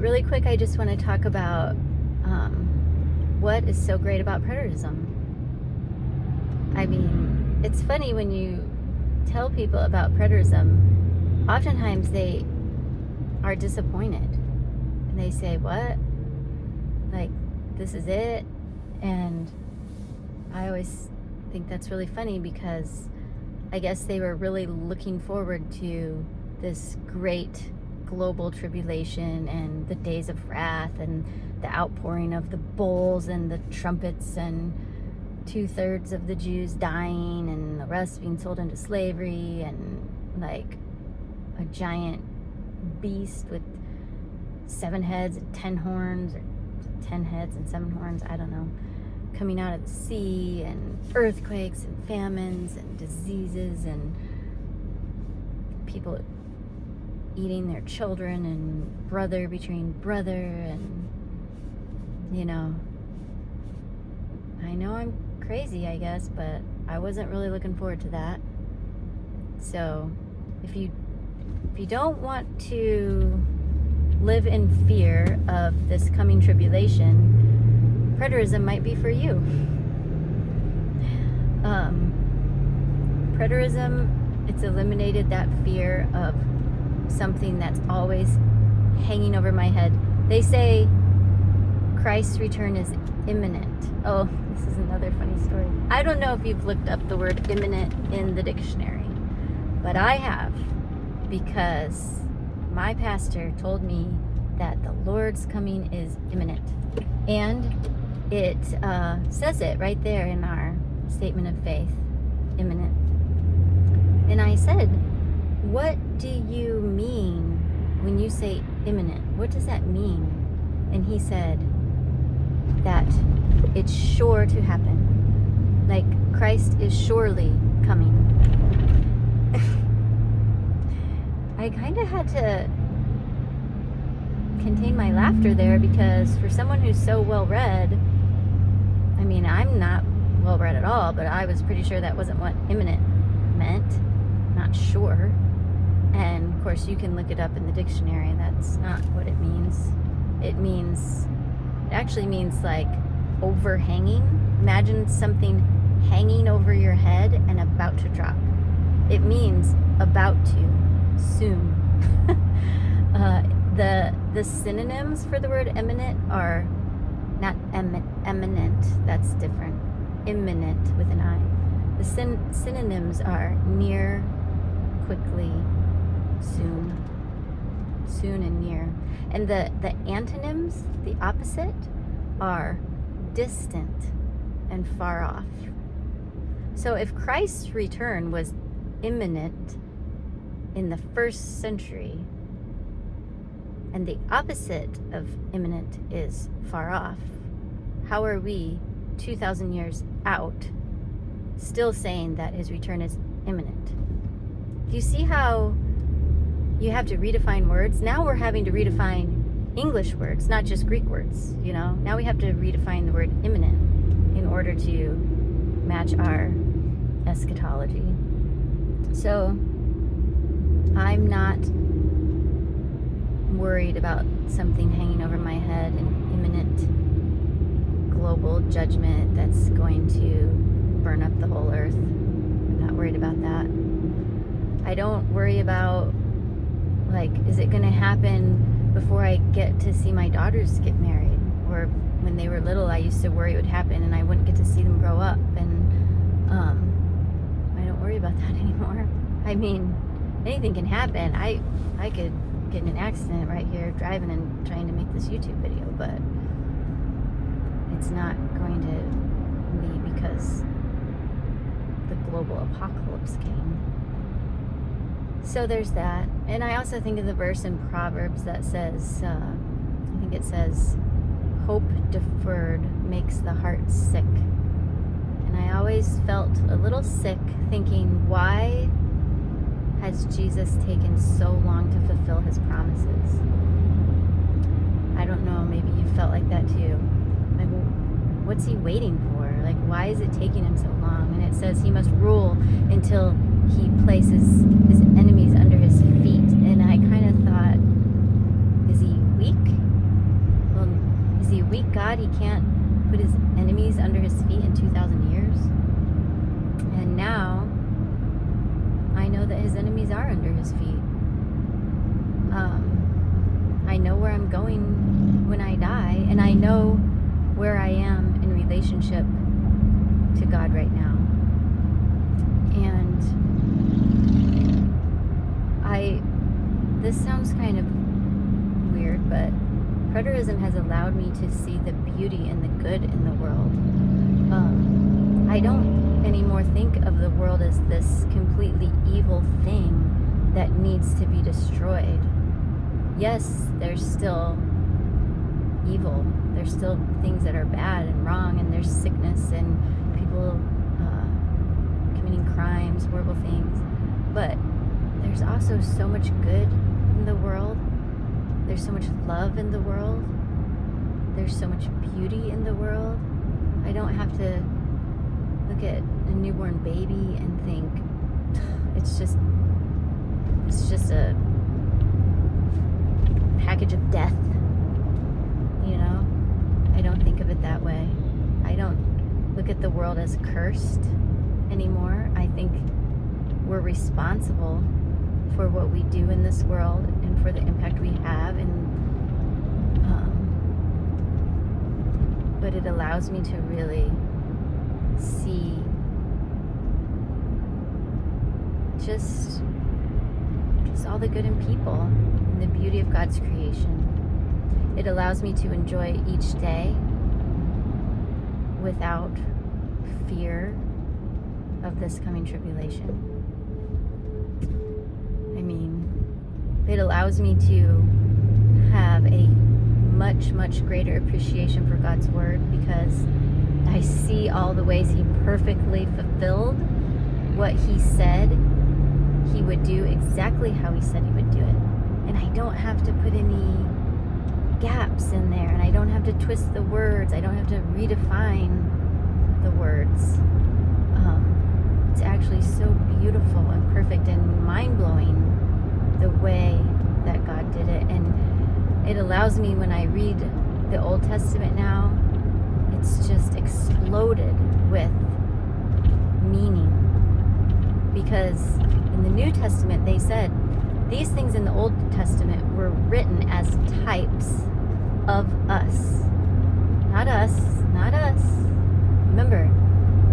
really quick, I just want to talk about what is so great about preterism. I mean, it's funny when you tell people about preterism, oftentimes they are disappointed. And they say, what? Like, this is it? And I always think that's really funny because I guess they were really looking forward to this great global tribulation and the days of wrath and the outpouring of the bowls and the trumpets and 2/3 of the Jews dying and the rest being sold into slavery and like a giant beast with 7 heads and 10 horns, or 10 heads and 7 horns, I don't know, coming out of the sea, and earthquakes and famines and diseases and people eating their children and brother betraying brother. And you know I'm crazy, I guess, but I wasn't really looking forward to that. So if you don't want to live in fear of this coming tribulation, preterism might be for you. Preterism, it's eliminated that fear of something that's always hanging over my head. They say Christ's return is imminent. Oh, this is another funny story. I don't know if you've looked up the word imminent in the dictionary, but I have, because my pastor told me that the Lord's coming is imminent. And it says it right there in our statement of faith, imminent. And I said, what do you mean when you say imminent? What does that mean? And he said that it's sure to happen. Like Christ is surely coming. I kind of had to contain my laughter there because for someone who's so well read, I mean, I'm not well read at all, but I was pretty sure that wasn't what imminent meant. Not sure. And of course you can look it up in the dictionary, and that's not what it means. It actually means like overhanging. Imagine something hanging over your head and about to drop. It means about to, soon. The synonyms for the word imminent are not eminent, that's different. Imminent with an I. The synonyms are near, quickly, soon and near. And the antonyms, the opposite, are distant and far off. So if Christ's return was imminent in the 1st century, and the opposite of imminent is far off, how are we 2,000 years out still saying that his return is imminent? Do you see how you have to redefine words? Now we're having to redefine English words, not just Greek words, Now we have to redefine the word imminent in order to match our eschatology. So I'm not worried about something hanging over my head, an imminent global judgment that's going to burn up the whole earth. I'm not worried about that. I don't worry about, like, is it going to happen before I get to see my daughters get married? Or when they were little, I used to worry it would happen and I wouldn't get to see them grow up. And I don't worry about that anymore. I mean, anything can happen. I could get in an accident right here driving and trying to make this YouTube video, but it's not going to be because the global apocalypse came. So there's that. And I also think of the verse in Proverbs that says, I think it says, hope deferred makes the heart sick. And I always felt a little sick thinking, why has Jesus taken so long to fulfill his promises? I don't know, maybe you felt like that too. Like, what's he waiting for? Like, why is it taking him so long? And it says he must rule until he places his enemies under his feet. And I kind of thought, is he weak? he can't put his enemies under his feet in 2,000 years. And now I know that his enemies are under his feet. I know where I'm going when I die, and I know where I am in relationship to God right now. And this sounds kind of weird, but preterism has allowed me to see the beauty and the good in the world. I don't anymore think of the world as this completely evil thing that needs to be destroyed. Yes, there's still evil. There's still things that are bad and wrong, and there's sickness and people committing crimes, horrible things. But there's also so much good in the world. There's so much love in the world. There's so much beauty in the world. I don't have to look at a newborn baby and think it's just a package of death. You know? I don't think of it that way. I don't look at the world as cursed anymore. I think we're responsible for what we do in this world and for the impact we have, and but it allows me to really see just all the good in people and the beauty of God's creation. It allows me to enjoy each day without fear of this coming tribulation. I mean, it allows me to have a much greater appreciation for God's word, because I see all the ways he perfectly fulfilled what he said he would do, exactly how he said he would do it. And I don't have to put any gaps in there, and I don't have to twist the words. I don't have to redefine the words. It's actually so beautiful and perfect and mind-blowing the way that God did it. And it allows me, when I read the Old Testament now, it's just exploded with meaning. Because in the New Testament, they said these things in the Old Testament were written as types of us. Not us, not us. Remember,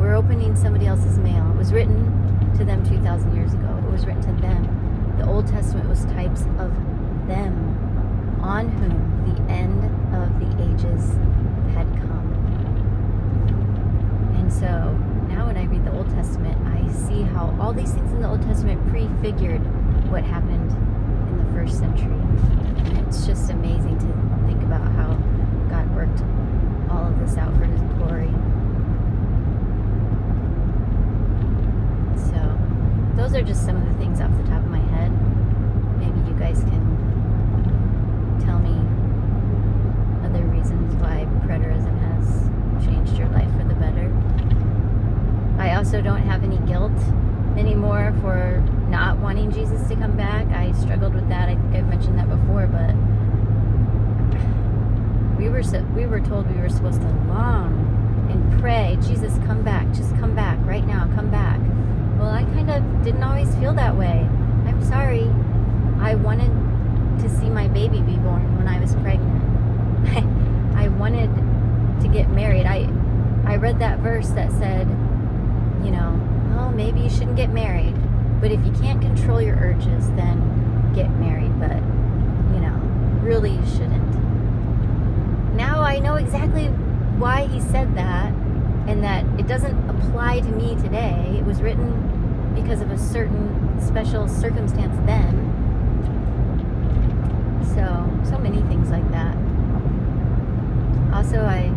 we're opening somebody else's mail. It was written to them 2,000 years ago. It was written to them. The Old Testament was types of them, on whom the end of the ages had come. And so now when I read the Old Testament, I see how all these things in the Old Testament prefigured what happened in the first century. And it's just amazing to think about how God worked all of this out for his glory. So those are just some of the things off the top of my head. Maybe you guys can tell me other reasons why preterism has changed your life for the better. I also don't have any guilt anymore for not wanting Jesus to come back. I struggled with that. I think I've mentioned that before, but we were told we were supposed to long and pray, Jesus, come back, just come back right now, come back. Well, I kind of didn't always feel that way. I'm sorry. I wanted to see my baby be born when I was pregnant. I wanted to get married. I read that verse that said, you know, oh, maybe you shouldn't get married, but if you can't control your urges, then get married. But, you know, really you shouldn't. Now I know exactly why he said that, and that it doesn't apply to me today. It was written because of a certain special circumstance then. So many things like that. Also, I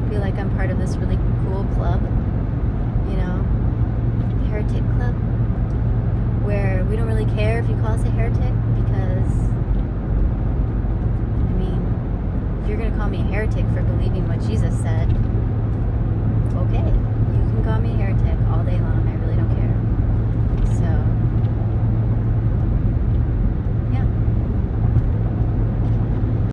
feel like I'm part of this really cool club, you know, heretic club, where we don't really care if you call us a heretic, because, I mean, if you're going to call me a heretic for believing what Jesus said,